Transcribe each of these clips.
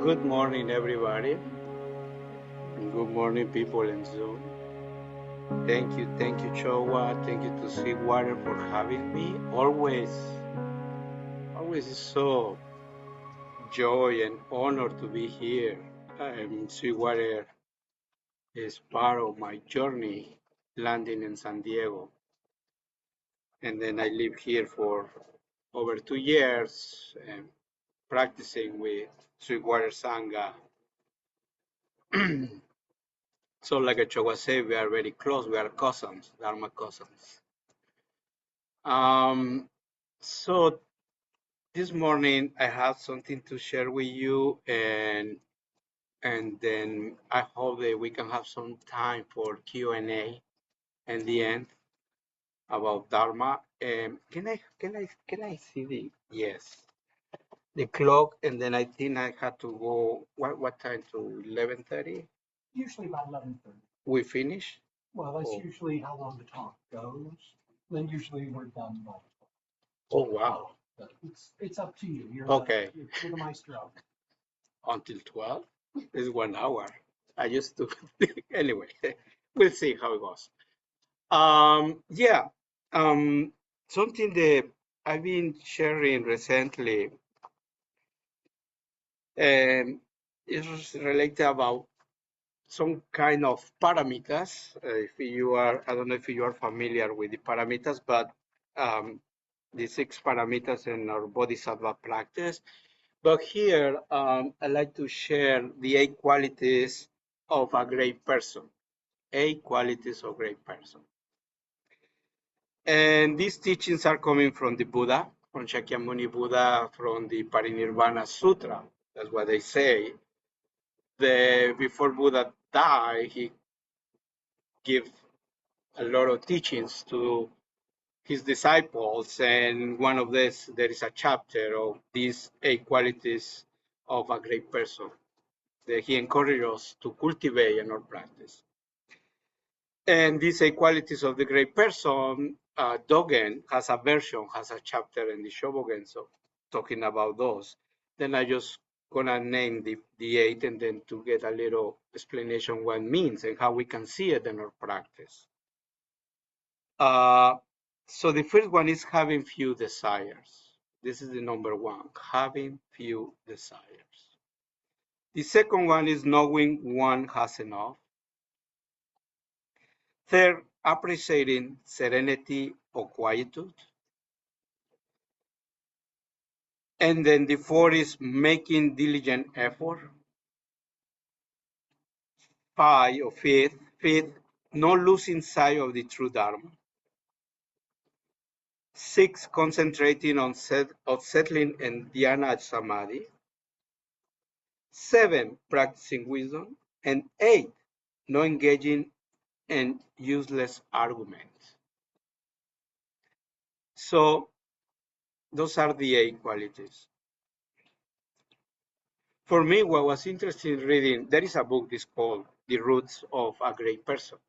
Good morning, everybody. Good morning, people in Zoom. Thank you, Chowa. Thank you to Seawater for having me. Always is so joy and honor to be here. Seawater is part of my journey landing in San Diego. And then I live here for over 2 years, practicing with Sweetwater Sangha. So like Chowa said, we are very close. We are cousins, Dharma cousins. Um, so this morning I have something to share with you, and then I hope that we can have some time for Q&A in the end about Dharma. Can I see the clock? And then I think I had to go what time to 11:30? Usually about 11:30. We finish? Well, that's usually how long the talk goes. Then usually we're done by 12. Oh wow. But it's up to you. Okay. You're the maestro. Until 12 is 1 hour. I used to anyway. We'll see how it goes. Yeah. Um, Something that I've been sharing recently is related about some kind of parameters. If you are, I don't know if you are familiar with the parameters, but um, the 6 parameters in our Bodhisattva practice. But here, I like to share the 8 qualities of a great person. 8 qualities of great person. And these teachings are coming from the Buddha, from Shakyamuni Buddha, from the Parinirvana Sutra. That's what they say. Before Buddha died, he gave a lot of teachings to his disciples, and one of this, there is a chapter of these 8 qualities of a great person that he encourages us to cultivate and our practice. And these 8 qualities of the great person, Dogen has a chapter in the Shobogen, so talking about those. Then I just gonna name the 8 and then to get a little explanation what it means and how we can see it in our practice. So the first one is having few desires. This is the number one, having few desires. The second one is knowing one has enough. Third, appreciating serenity or quietude. And then the fourth is making diligent effort. Fifth, not losing sight of the true Dharma. 6, concentrating on settling in dhyana samadhi. 7, practicing wisdom. And 8, not engaging in useless arguments. So those are the 8 qualities. For me, what was interesting reading, there is a book that's called The Roots of a Great Person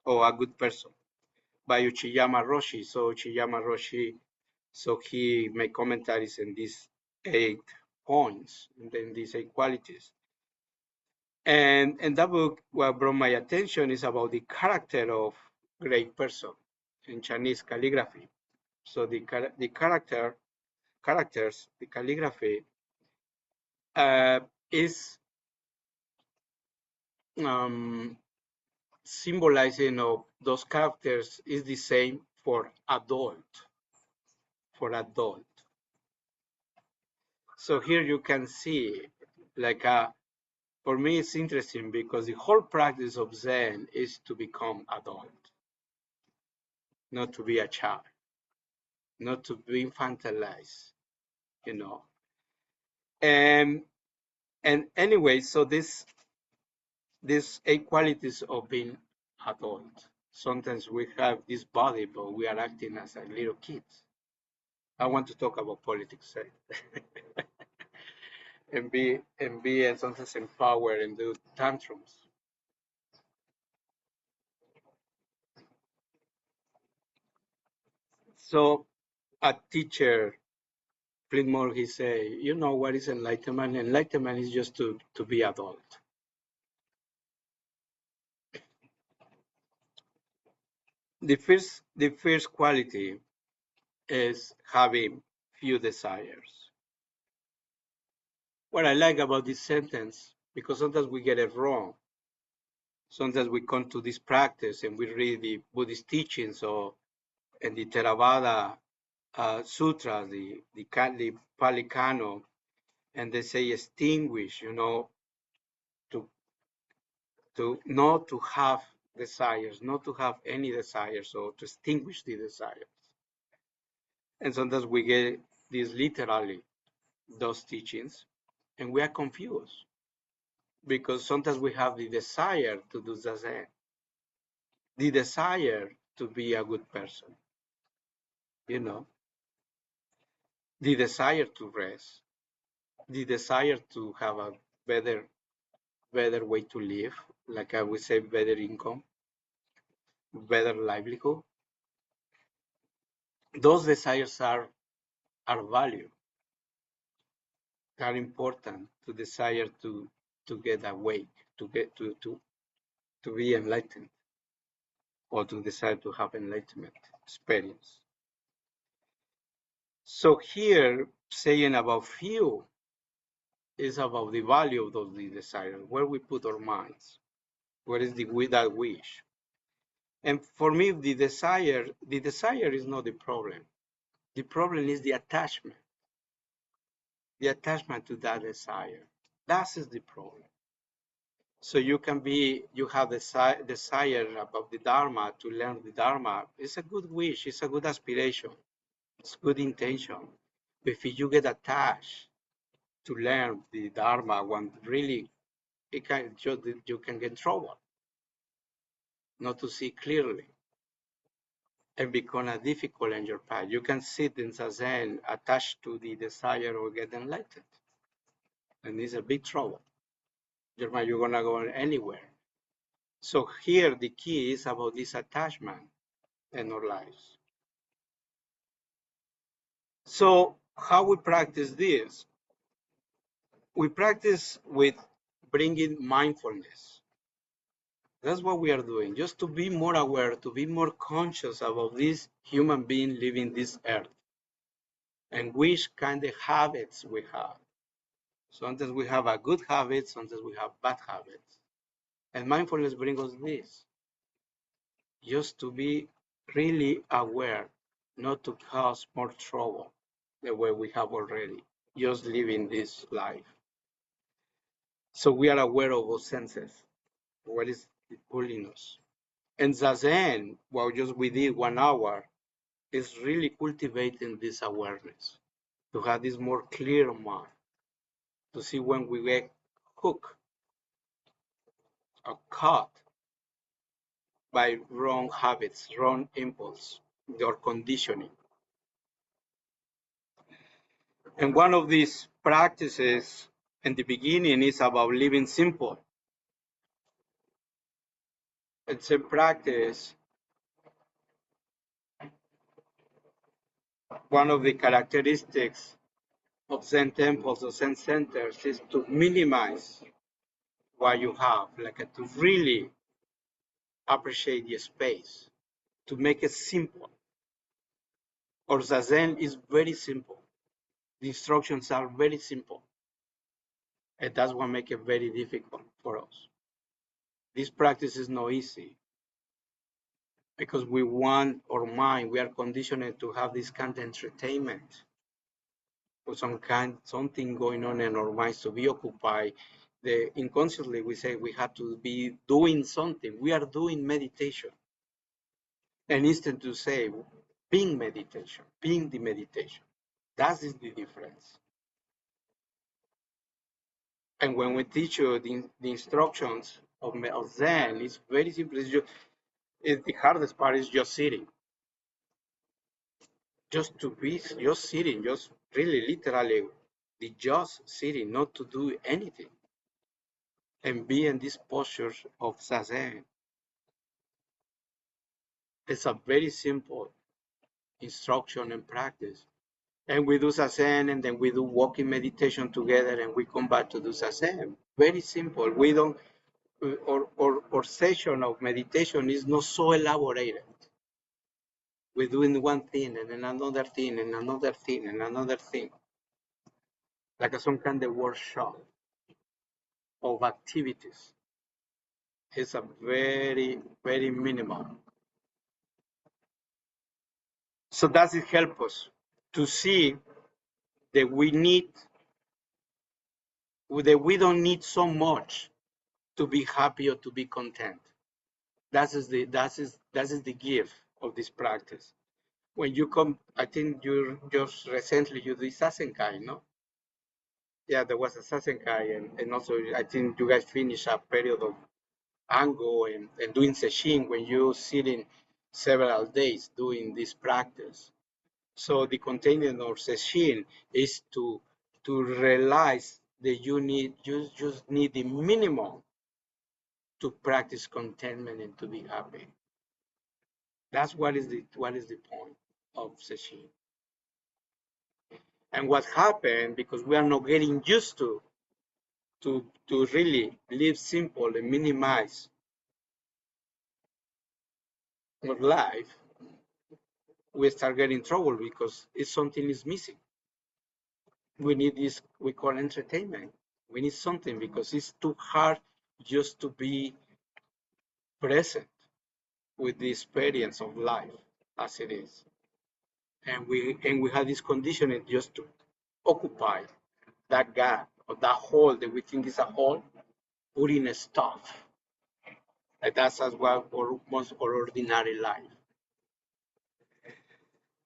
or a Good Person by Uchiyama Roshi. So Uchiyama Roshi, so he made commentaries in these 8 points, and then these 8 qualities. And that book, what brought my attention is about the character of great person in Chinese calligraphy. So the characters, the calligraphy is um, symbolizing of those characters is the same for adult. So here you can see, like, for me, it's interesting because the whole practice of Zen is to become adult, not to be a child, not to be infantilized, you know. And anyway, so these 8 qualities of being adult. Sometimes we have this body, but we are acting as a little kids. I want to talk about politics, and sometimes empowered and do tantrums. So a teacher Flintmore, he say, you know what is enlightenment? Enlightenment is just to be adult. The first quality is having few desires. What I like about this sentence, because sometimes we get it wrong. Sometimes we come to this practice and we read the Buddhist teachings or and the Theravada Sutra, the Pali Canon, and they say extinguish, to not to have desires, not to have any desires, or to extinguish the desires. And sometimes we get this literally, those teachings, and we are confused because sometimes we have the desire to do zazen, the desire to be a good person, you know, the desire to rest, the desire to have a better way to live, like I would say, better income, better livelihood. Those desires are value, are important to desire to get awake, to get to be enlightened, or to desire to have enlightenment experience. So here, saying about few is about the value of those desires, where we put our minds, where is that wish. And for me, the desire is not the problem. The problem is the attachment to that desire. That is the problem. So you have desire about the Dharma, to learn the Dharma. It's a good wish, it's a good aspiration, it's good intention. If you get attached to learn the Dharma, when really you can get in trouble, not to see clearly, and become a difficult in your path. You can sit in Zazen attached to the desire or get enlightened, and it's a big trouble. You're gonna go anywhere. So here the key is about this attachment in our lives. So how we practice this? We practice with bringing mindfulness. That's what we are doing, just to be more aware, to be more conscious about this human being living this earth and which kind of habits we have. Sometimes we have a good habit, sometimes we have bad habits. And mindfulness brings us this, just to be really aware, not to cause more trouble the way we have already, just living this life. So we are aware of our senses, what is pulling us. And Zazen, what just we did 1 hour, is really cultivating this awareness, to have this more clear mind, to see when we get hooked or caught by wrong habits, wrong impulse, or conditioning. And one of these practices in the beginning is about living simple. It's a practice. One of the characteristics of Zen temples or Zen centers is to minimize what you have, like to really appreciate the space, to make it simple. Or Zazen is very simple. The instructions are very simple. And that's what makes it very difficult for us. This practice is not easy because we want our mind, we are conditioned to have this kind of entertainment or something going on in our minds to be occupied. Inconsciously, we say we have to be doing something. We are doing meditation. And instead to say, being meditation, being the meditation. That is the difference. And when we teach you the instructions of Zen, it's very simple. The hardest part is just sitting. Just to be, just sitting, just really literally, the just sitting, not to do anything. And be in this posture of Zazen. It's a very simple instruction and practice. And we do zazen, and then we do walking meditation together, and we come back to do zazen. Very simple. We don't, or session of meditation is not so elaborated. We're doing one thing and then another thing and another thing and another thing, like some kind of workshop of activities. It's a very, very minimal. So does it help us to see that we don't need so much to be happy or to be content. That is the gift of this practice. When you come, I think you just recently you did Sasenkai, no? Yeah, there was a Sasenkai, and also I think you guys finished a period of Ango and doing Sesshin when you're sitting several days doing this practice. So the container of Sesshin is to realize that you just need the minimum to practice contentment and to be happy. That's what is the point of Sesshin. And what happened, because we are not getting used to really live simple and minimize our life, we start getting trouble because it's something is missing. We need this we call entertainment. We need something because it's too hard just to be present with the experience of life as it is. And we have this conditioning just to occupy that gap or that hole that we think is a hole, put in stuff. And that's as well for most our ordinary life.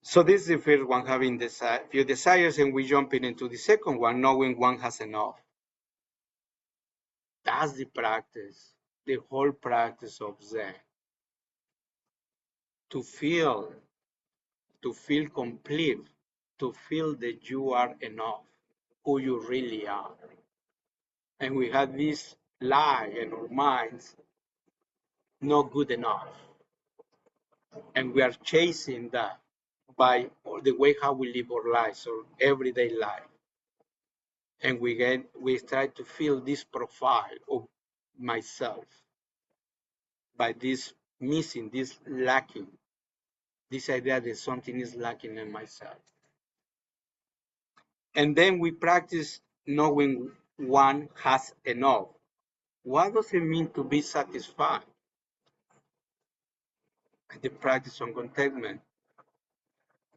So this is the first one, having few desires, and we jumping into the second one, knowing one has enough. That's the practice, the whole practice of Zen. To feel, to feel complete, to feel that you are enough, who you really are. And we have this lie in our minds, not good enough. And we are chasing that by the way how we live our lives or everyday life. And we try to fill this profile of myself by this missing, this lacking, this idea that something is lacking in myself. And then we practice knowing one has enough. What does it mean to be satisfied? The practice on contentment.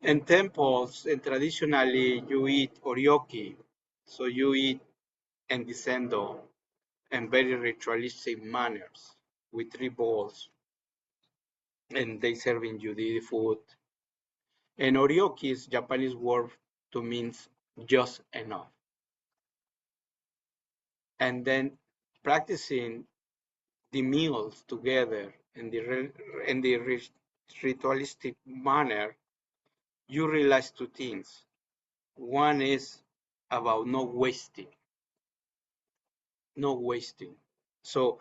In temples, and traditionally you eat oryoki, so you eat and descendo in very ritualistic manners with 3 bowls, and they serving you the food. And oryoki is Japanese word to means just enough. And then practicing the meals together in the ritualistic manner, you realize 2 things. One is about not wasting, not wasting. So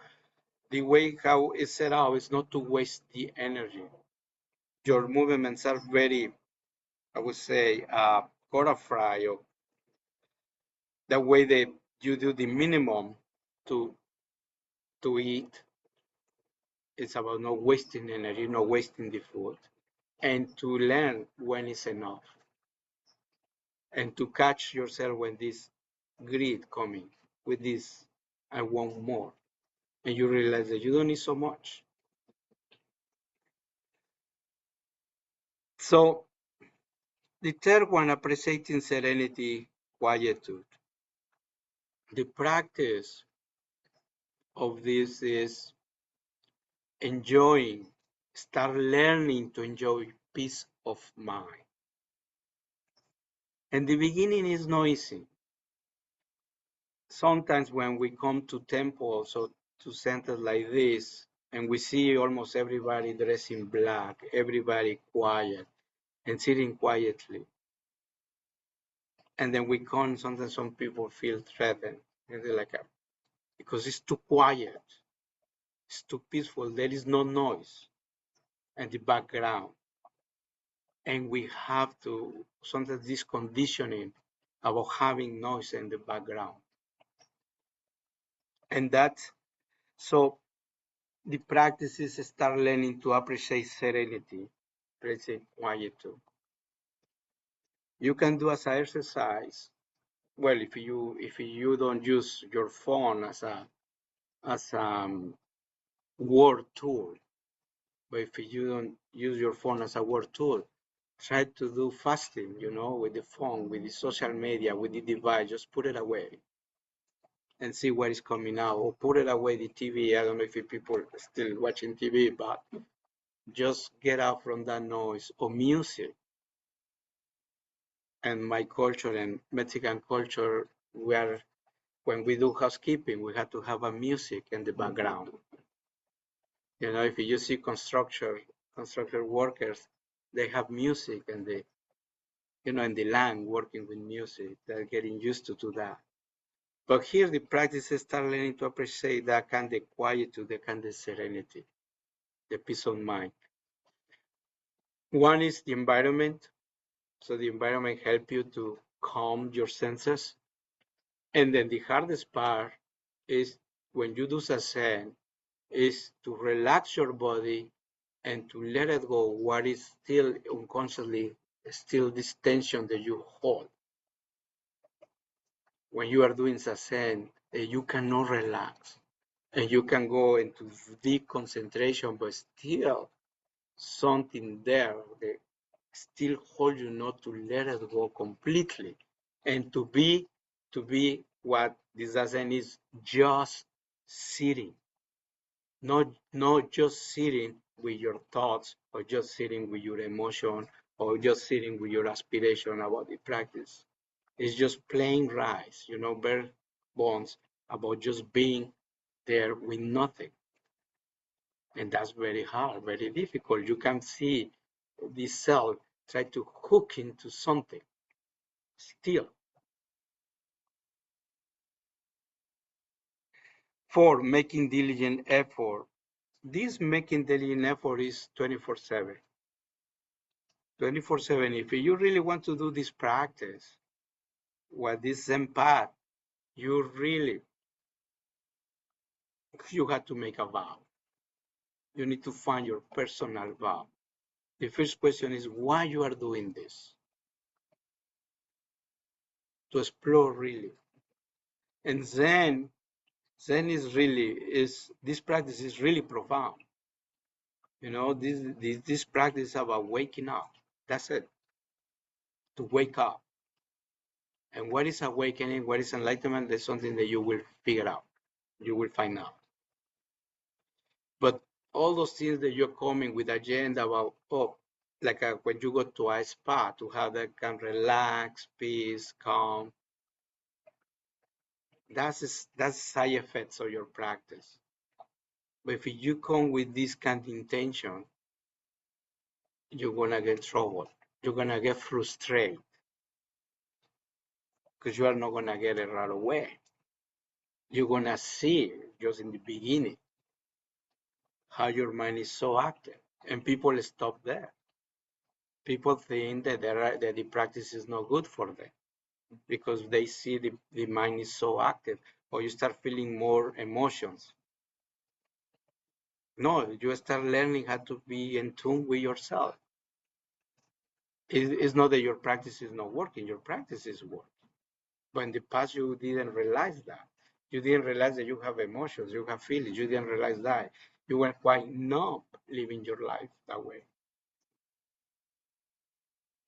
the way how it's set out is not to waste the energy. Your movements are very, I would say, choreographed, or the way that you do the minimum to eat. It's about not wasting energy, not wasting the food, and to learn when it's enough, and to catch yourself when this greed coming with this, I want more, and you realize that you don't need so much. So the third one, appreciating serenity, quietude. The practice of this is enjoying, start learning to enjoy peace of mind. And the beginning is noisy. Sometimes when we come to temples or to centers like this, and we see almost everybody dressed in black, everybody quiet and sitting quietly. And then we come, sometimes some people feel threatened. And they're like, because it's too quiet, it's too peaceful, there is no noise in the background. And we have to, sometimes this conditioning about having noise in the background. And that's, so the practices start learning to appreciate serenity, appreciate quiet too. You can do as an exercise. Well, if you don't use your phone as a word tool, but if you don't use your phone as a word tool, try to do fasting, with the phone, with the social media, with the device. Just put it away and see what is coming out, or put it away the TV. I don't know if people are still watching TV, but just get out from that noise or music. And my culture and Mexican culture, when we do housekeeping, we have to have a music in the background. If you see construction workers, they have music, and they, in the land working with music. They're getting used to do that. But here the practices start learning to appreciate that kind of quietude, that kind of serenity, the peace of mind. One is the environment. So the environment helps you to calm your senses. And then the hardest part is when you do Zazen, is to relax your body and to let it go what is still unconsciously, still this tension that you hold. When you are doing Zazen, you cannot relax. And you can go into deep concentration, but still something there that still hold you not to let it go completely. And to be what this Zazen is, just sitting. Not just sitting with your thoughts, or just sitting with your emotion, or just sitting with your aspiration about the practice. It's just plain rice, bare bones, about just being there with nothing. And that's very hard, very difficult. You can see the cell try to hook into something still. For making diligent effort, this making diligent effort is 24/7. 24/7. If you really want to do this practice, what this Zen path, you have to make a vow. You need to find your personal vow. The first question is why you are doing this. To explore really. And Zen this practice is really profound. This practice is about waking up. That's it. To wake up. And what is awakening? What is enlightenment? That's something that you will figure out. You will find out. But all those things that you're coming with agenda about, like when you go to a spa to have that can relax, peace, calm, that's side effects of your practice. But if you come with this kind of intention, you're gonna get trouble. You're gonna get frustrated because you are not gonna get it right away. You're gonna see just in the beginning how your mind is so active, and people stop there. People think that the practice is not good for them because they see the mind is so active, or you start feeling more emotions. No, you start learning how to be in tune with yourself. It's not that your practice is not working. Your practice is working. But in the past, you didn't realize that. You didn't realize that you have emotions, you have feelings. You didn't realize that. You were quite numb living your life that way.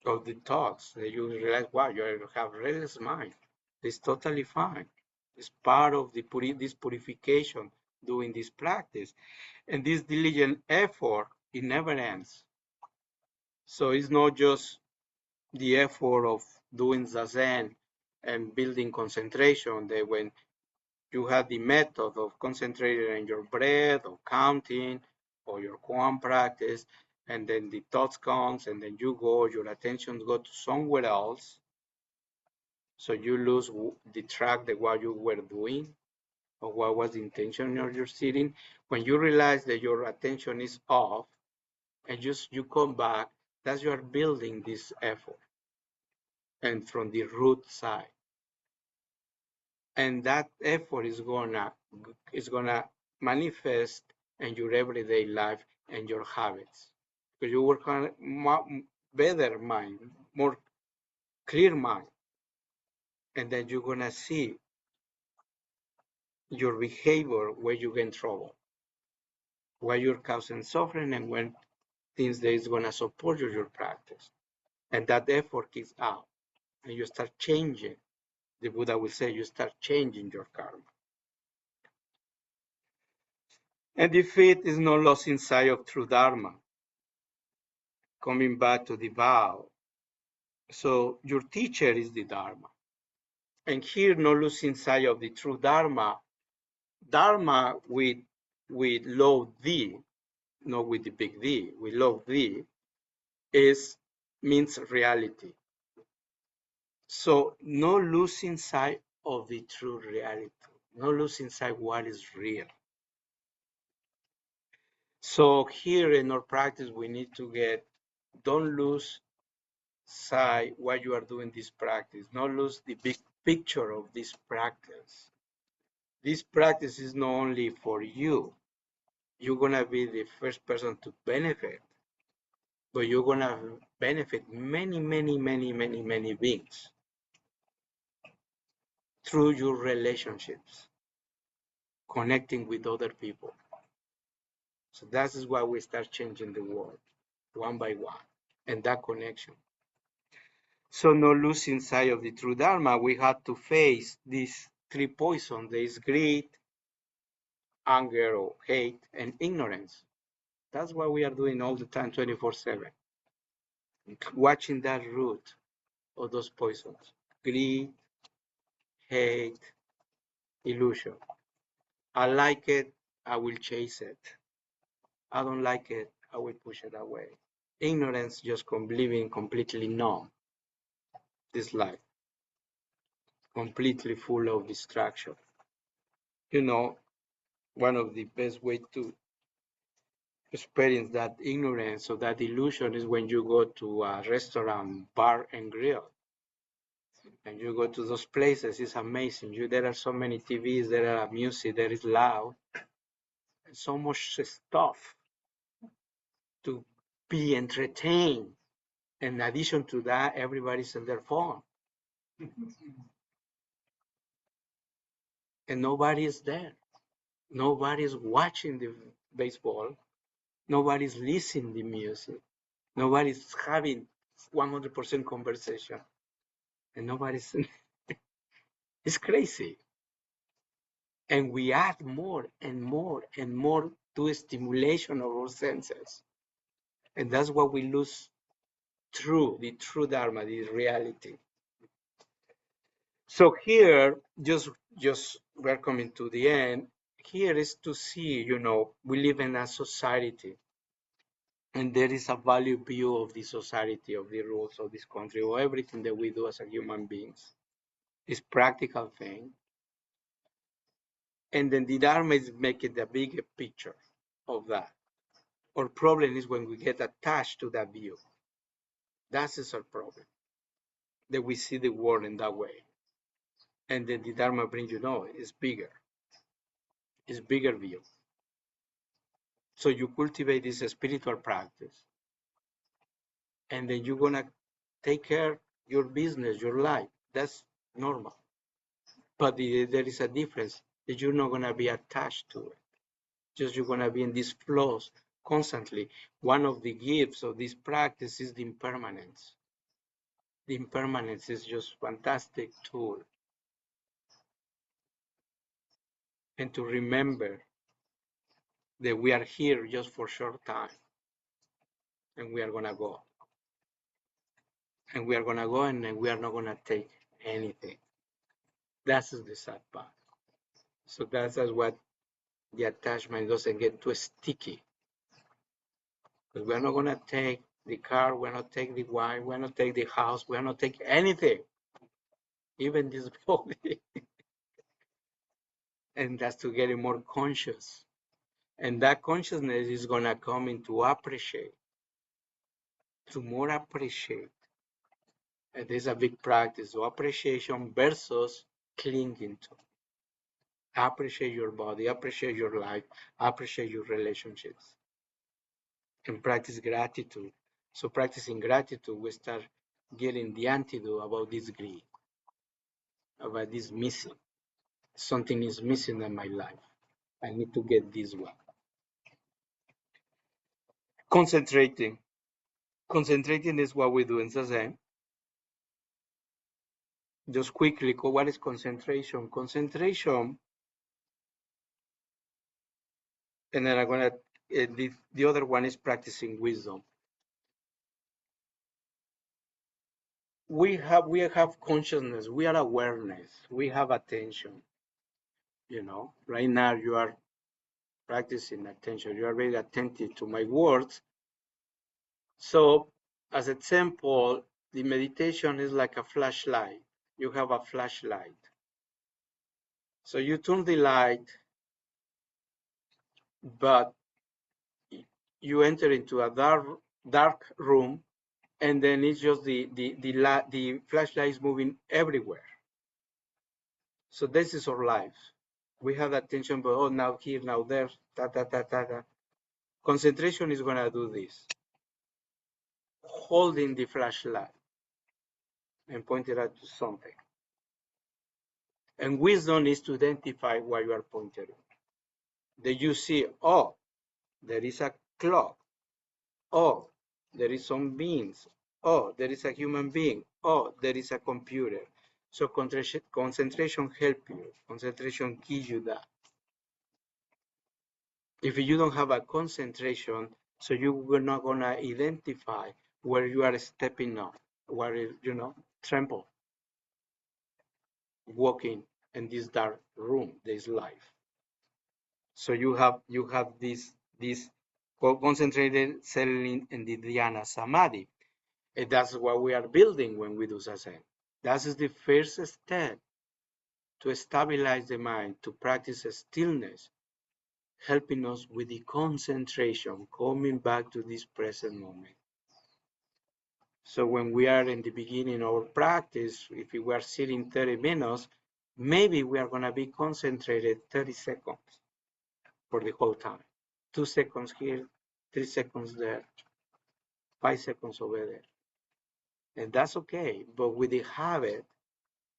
Of the thoughts that you realize, wow, you have restless mind. It's totally fine. It's part of this purification, doing this practice. And this diligent effort, it never ends. So it's not just the effort of doing Zazen and building concentration, that when you have the method of concentrating on your breath or counting or your Quan practice, and then the thoughts comes, and then your attention go to somewhere else. So you lose the track of what you were doing or what was the intention of your sitting. When you realize that your attention is off, and you come back, That's you are building this effort, and from the root side. And that effort is gonna manifest in your everyday life and your habits, because you work on better mind, more clear mind, and then you're gonna see your behavior where you get in trouble, where you're causing suffering, and when things that is gonna support your practice, and that effort kicks out, and you start changing. The Buddha will say you start changing your karma. And the faith is not lost inside of true dharma. Coming back to the vow, so your teacher is the dharma, and here no losing sight of the true dharma. Dharma with low d, not with the big D, with low d, is means reality. So no losing sight of the true reality, no losing sight what is real. So here in our practice, we need to don't lose sight what you are doing this practice, not lose the big picture of this practice. This practice is not only for you. You're gonna be the first person to benefit, but you're gonna benefit many, many, many, many, many beings through your relationships, connecting with other people. So that is why we start changing the world one by one, and that connection. So no losing sight of the true Dharma, we had to face these three poisons. There is greed, anger or hate, and ignorance. That's what we are doing all the time, 24/7. Watching that root of those poisons. Greed, hate, illusion. I like it, I will chase it. I don't like it, I will push it away. Ignorance, just living completely numb this life, completely full of distraction. You know, one of the best way to experience that ignorance or that illusion is when you go to a restaurant, bar, and grill. And you go to those places, it's amazing. There are so many TVs, there are music, there is loud, and so much stuff to be entertained. In addition to that, everybody's on their phone. And nobody is there. Nobody's watching the baseball. Nobody's listening to music. Nobody's having 100% conversation. And nobody's, it's crazy. And we add more and more and more to stimulation of our senses. And that's what we lose the true Dharma, the reality. So here, just we're coming to the end. Here is to see, we live in a society, and there is a value view of the society, of the rules of this country, or everything that we do as a human beings. It's practical thing. And then the Dharma is making the bigger picture of that. Our problem is when we get attached to that view. That is our problem, that we see the world in that way. And then the Dharma brings it's bigger. It's bigger view. So you cultivate this spiritual practice, and then you're gonna take care your business, your life. That's normal. But there is a difference that you're not gonna be attached to it. Just you're gonna be in these flows constantly. One of the gifts of this practice is the impermanence. The impermanence is just fantastic tool. And to remember that we are here just for a short time, and we are gonna go. And we are gonna go, and we are not gonna take anything. That's the sad part. So that's what the attachment doesn't get too sticky. Because we're not gonna take the car, we're not take the wife, we're not take the house, we're not take anything, even this body. And that's to get more conscious. And that consciousness is gonna come into appreciate to more appreciate. And there's a big practice of appreciation versus clinging to. Appreciate your body, appreciate your life, appreciate your relationships, and practice gratitude. So practicing gratitude, we start getting the antidote about this greed, about this missing. Something is missing in my life. I need to get this one. Concentrating. Concentrating is what we do in Zazen. Just quickly, what is concentration? Concentration, and then I'm gonna, the other one is practicing wisdom. We have consciousness, we are awareness, we have attention. Right now you are practicing attention. You are very attentive to my words. So, as example, the meditation is like a flashlight. You have a flashlight. So you turn the light, but you enter into a dark room, and then it's just the flashlight is moving everywhere. So this is our life. We have attention, but now here, now there, ta ta ta ta ta. Concentration is gonna do this, holding the flashlight and pointing at something. And wisdom is to identify what you are pointing at. That you see, oh, there is a clock. Oh, there is some beings. Oh, there is a human being. Oh, there is a computer. So concentration helps you. Concentration gives you that. If you don't have a concentration, so you're not gonna identify where you are stepping on, where tremble, walking in this dark room, this life. So you have this concentrated settling in the dhyana samadhi. And that's what we are building when we do sasen. That is the first step to stabilize the mind, to practice stillness, helping us with the concentration, coming back to this present moment. So when we are in the beginning of our practice, if we are sitting 30 minutes, maybe we are going to be concentrated 30 seconds for the whole time. 2 seconds here, 3 seconds there, 5 seconds over there. And that's okay. But with the habit,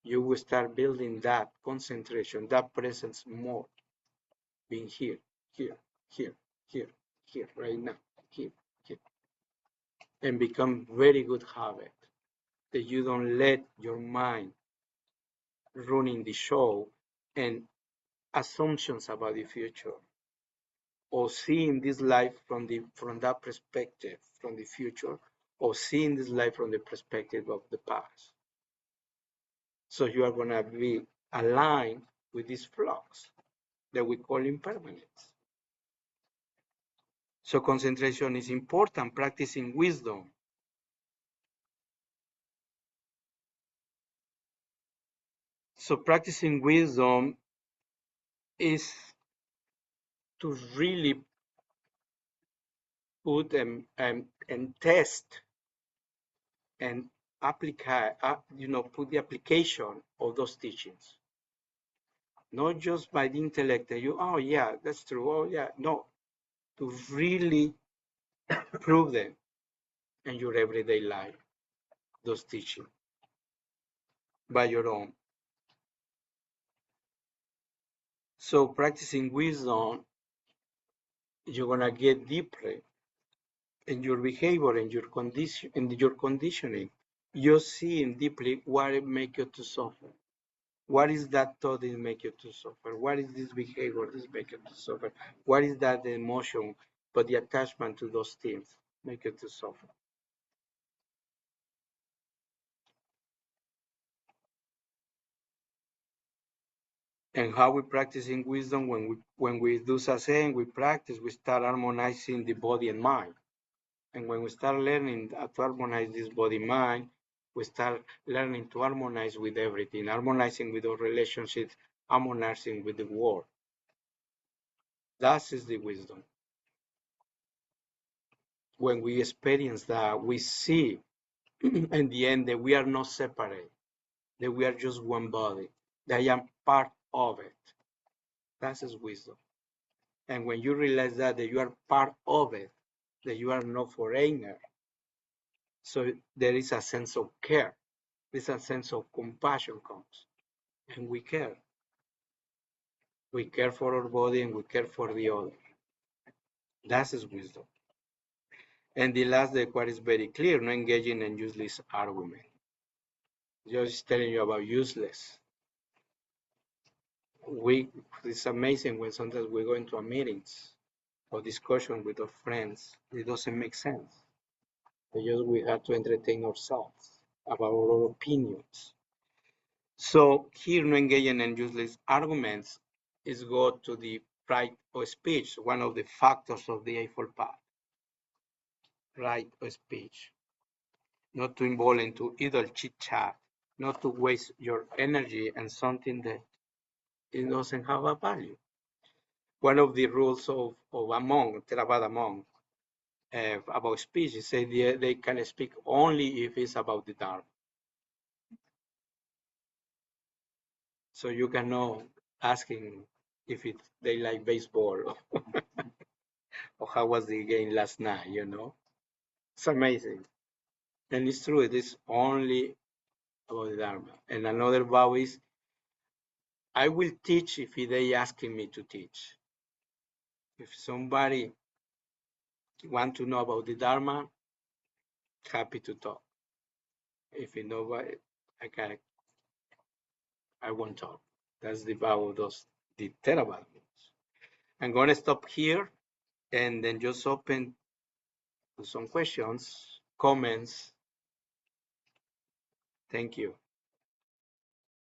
you will start building that concentration, that presence more, being here, here, here, here, here, right now, here, here, and become very good habit that you don't let your mind running the show and assumptions about the future, or seeing this life from that perspective, from the future, or seeing this life from the perspective of the past. So you are going to be aligned with this flux that we call impermanence. So concentration is important, practicing wisdom. So practicing wisdom is to really put and test and apply, put the application of those teachings. Not just by the intellect that oh yeah, that's true, oh yeah, no, to really prove them in your everyday life, those teachings, by your own. So practicing wisdom, you're gonna get deeper in your behavior and your condition, in your conditioning. You're seeing deeply what it makes you to suffer. What is that thought that make you to suffer? What is this behavior that make you to suffer? What is that emotion, but the attachment to those things make you to suffer? And how we practicing wisdom when we do sasen, we practice, we start harmonizing the body and mind. And when we start learning to harmonize this body mind, we start learning to harmonize with everything, harmonizing with our relationships, harmonizing with the world. That is the wisdom. when we experience that, we see in the end that we are not separate, that we are just one body, that I am part of it. That is wisdom. And when you realize that you are part of it, that you are no foreigner, so there is a sense of care, there's a sense of compassion comes, and we care. We care for our body and we care for the other. That is wisdom. And the last, the quote is very clear, no engaging in useless argument. Just telling you about useless. It's amazing when sometimes we go into a meetings or discussion with our friends, it doesn't make sense. Because we have to entertain ourselves about our opinions. So here, no engaging in useless arguments is go to the right of speech, one of the factors of the Eightfold Path. Right of speech. Not to involve into idle chit chat, not to waste your energy on something that it doesn't have a value. One of the rules of a monk, Theravada monk, about speech is that they can speak only if it's about the Dharma. So you cannot asking if they like baseball or how was the game last night, you know. It's amazing. And it's true, it is only about the Dharma. And another vow is I will teach if they asking me to teach. If somebody want to know about the Dharma, happy to talk. If you know what, I won't talk. That's the vow of the Theravada. I'm gonna stop here and then just open to some questions, comments. Thank you.